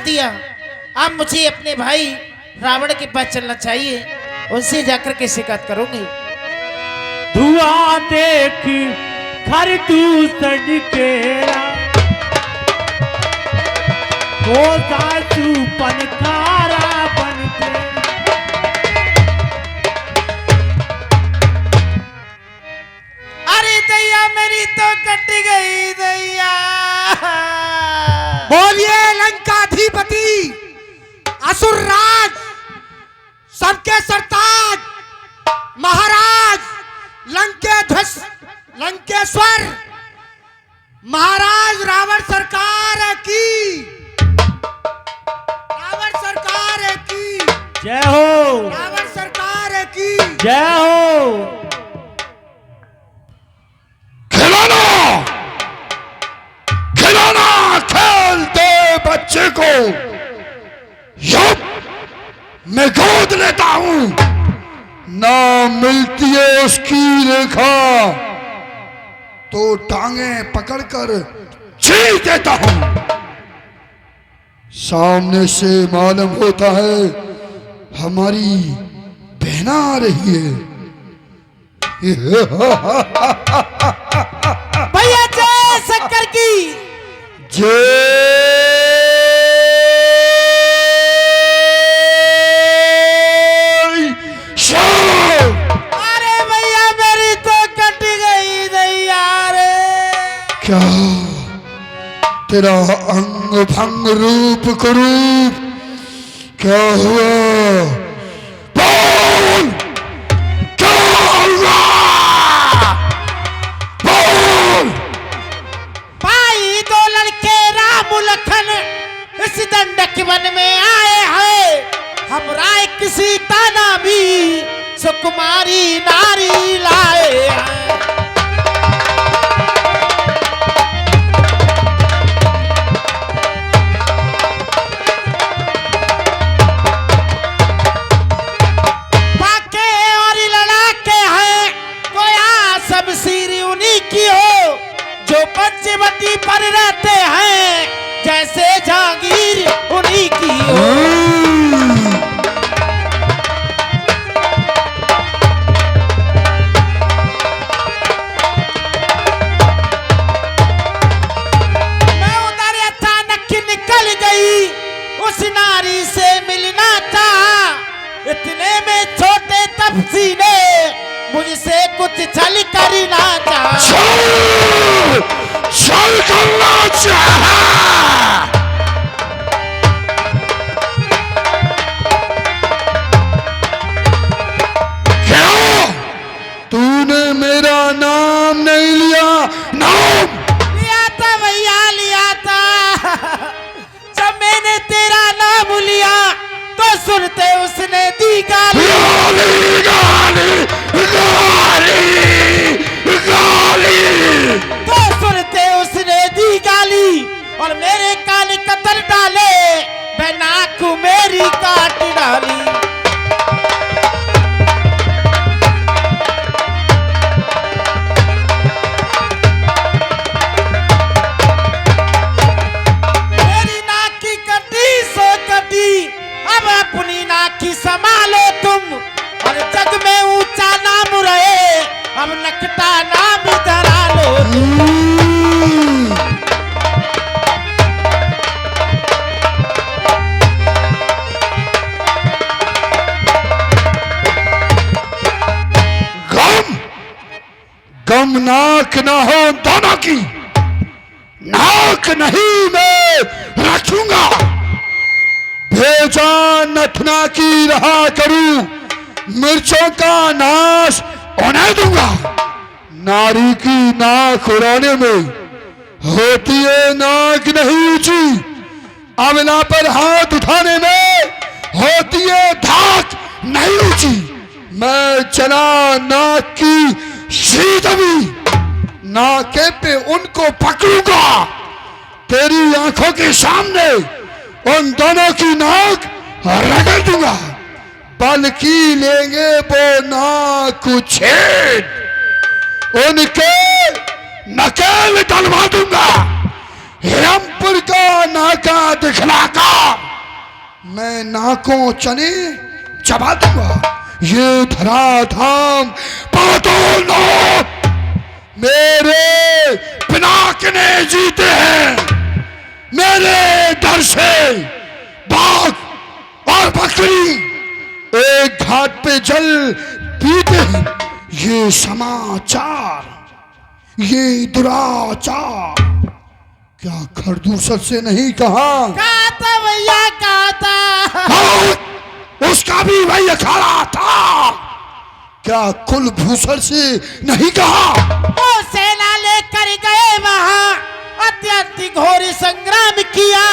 दिया। अब मुझे अपने भाई रावण के पास चलना चाहिए, उनसे जाकर के शिकायत करूंगी। धुआं देख खर तू सड़केरा हो सासू पनकारा बनते। अरे दैया मेरी तो कट गई दैया। बोलिए लंकाधिपति असुर राज सबके सरताज महाराज लंकेश्वर महाराज रावण सरकार की, रावण सरकार की जय हो, रावण सरकार की जय हो। खिलाना खिलाना खेल दे बच्चे को, युग मैं गोद लेता हूं, ना मिलती है उसकी रेखा तो टांगे पकड़कर छीन देता हूं। सामने से मालूम होता है हमारी बहना आ रही है। भैया जय शंकर की जय। अरे भैया मेरी तो कट गई दैया रे। क्या तेरा अंग भंग रूप कुरूप क्या हुआ? बोल क्या हुआ? बोल। भाई दो लड़के राम लखन इस दंडक वन में आए हैं, हमरा एक सीता नामी सुकुमारी नारी लाए हैं। पाके और लड़ाके हैं, गोया सब सिर उन्हीं की हो, जो पंचवटी पर रहते हैं, जैसे जहांगीर उन्हीं की हो। मैं उधर अचानक निकल गई, उस नारी से मिलना चाहा, इतने में छोटे तपसी ने मुझसे कुछ छल करना चाहा। चल करना चाहा। क्या तूने मेरा नाम नहीं लिया? नाम लिया था भैया, लिया था। जब मैंने तेरा नाम लिया तो सुनते उसने दी गाली। गाली गाली गाली गाली। तो सुनते उसने दी गाली और मेरे कान कतर डाले, वह नाक मेरी काट डाली। मेरी नाक की कटी सो कटी, अब अपनी नाक की संभालो तुम, और जग में ऊंचा नाम रहे, अब नकटा नाम धरा लो तुम। गम नाक ना हो दोनों की, नाक नहीं मैं रखूंगा, भेजा नथना की रहा करूं, मिर्चों का नाश उन्हें दूंगा। नारी की नाक उड़ाने में होती है नाक नहीं ऊंची, अमला पर हाथ उठाने में होती है धाक नहीं ऊंची। मैं चला नाक की श्रीदेवी, नाके पे उनको पकड़ूंगा, तेरी आंखों के सामने उन दोनों की नाक रगड़ दूंगा, बल्कि लेंगे वो नाक छेद, उनके नकेल डलवा दूंगा, रामपुर का नाका दिखलाकर मैं नाकों चने चबा दूंगा। ये धराधाम पातोल मेरे पिनाकने जीते हैं। मेरे डर से बाघ और बकरी एक घाट पे जल पीते हैं। ये समाचार, ये दुराचार क्या खरदूसर से नहीं कहा? कहा था भैया, कहा था। हाँ, उसका भी वही अखाड़ा था। क्या कुलभूषण से नहीं कहा? वो सेना लेकर गए वहां, अत्यंत घोर संग्राम किया।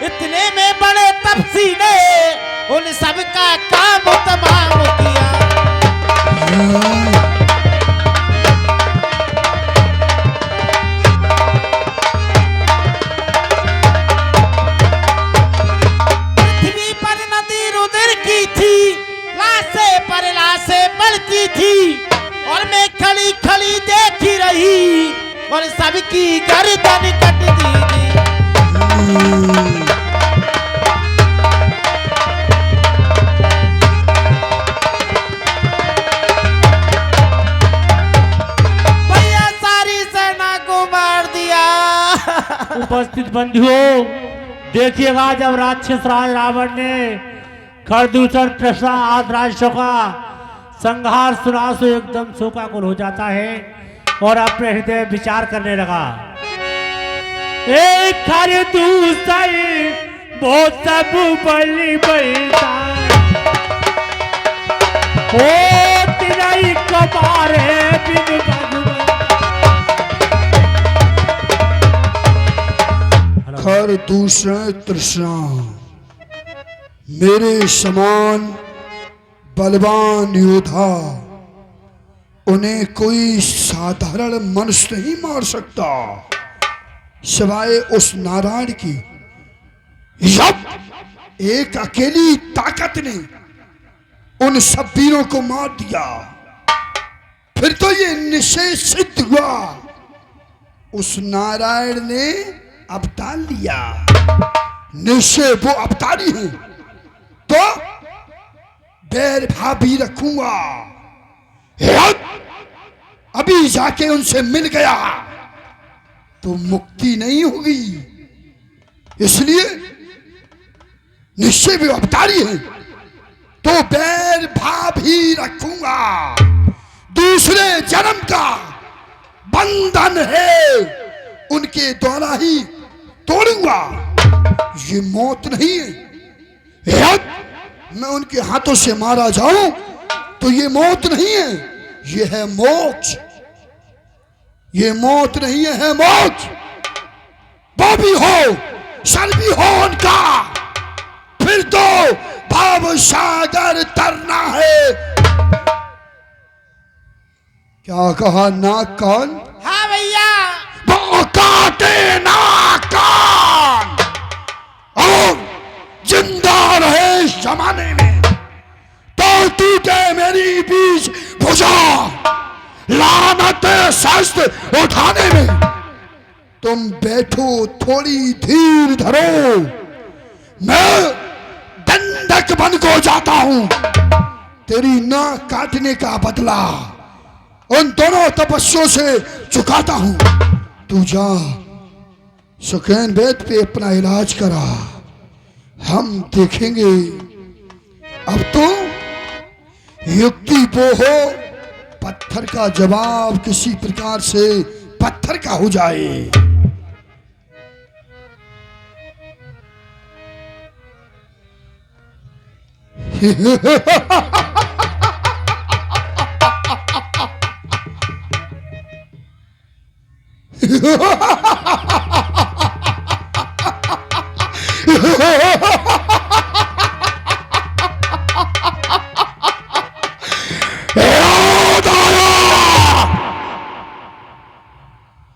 इतने में बड़े तपसी ने उन सबका काम तमाम किया। पृथ्वी पर नदी रुधिर की थी, लाशें पर लाशें बढ़ती थी, और मैं खड़ी खड़ी देखी रही और सबकी गर्दन कटती थी। भैया सारी सेना को मार दिया। उपस्थित बंधुओं, देखिएगा जब राक्षस राज रावण ने खरदूषण तृष्णा आदि राक्षसों का संहार सुना सो एकदम शोकाकुल हो जाता है और अपने हृदय विचार करने लगा। एक खरदूषण वो सब बलि बलता ओ तिरई कमारे बिन खरदूषण तृष्णा मेरे समान बलवान योद्धा, उन्हें कोई साधारण मनुष्य नहीं मार सकता सिवाय उस नारायण की। जब एक अकेली ताकत ने उन सब वीरों को मार दिया, फिर तो ये निश्चय सिद्ध हुआ उस नारायण ने अवतार लिया। निश्चय वो अवतारी है, तो बैर भाभी रखूंगा। अभी जाके उनसे मिल गया तो मुक्ति नहीं होगी, इसलिए निश्चय भी अवतारी है तो बैर भाभी रखूंगा। दूसरे जन्म का बंधन है, उनके द्वारा ही तोड़ूंगा। ये मौत नहीं है। मैं उनके हाथों से मारा जाऊं तो ये मौत नहीं है, ये है मोक्ष। ये मौत नहीं है, है मोक्ष। वो भी हो, सर भी हो उनका, फिर तो भाव सागर तरना है। क्या कहा? नाक कान? हाँ भैया। वो काटे नाक कान और जिंदा रहे जमाने में, तो टूटे मेरी बीच भुजा। लानत शस्त्र उठाने में तुम बैठो, थोड़ी धीर धरो। मैं दंडक बन को जाता हूं, तेरी नाक काटने का बदला उन दोनों तपस्वियों से चुकाता हूं। तू जा सुखैन वेद पे अपना इलाज करा, हम देखेंगे। अब तो युक्ति वो हो, पत्थर का जवाब किसी प्रकार से पत्थर का हो जाए।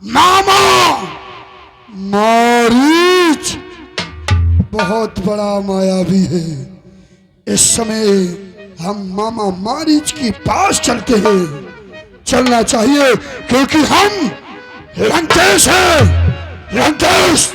मामा मारीच बहुत बड़ा मायावी है। इस समय हम मामा मारीच के पास चलते हैं। चलना चाहिए क्योंकि हम लंकेश हैं। लंकेश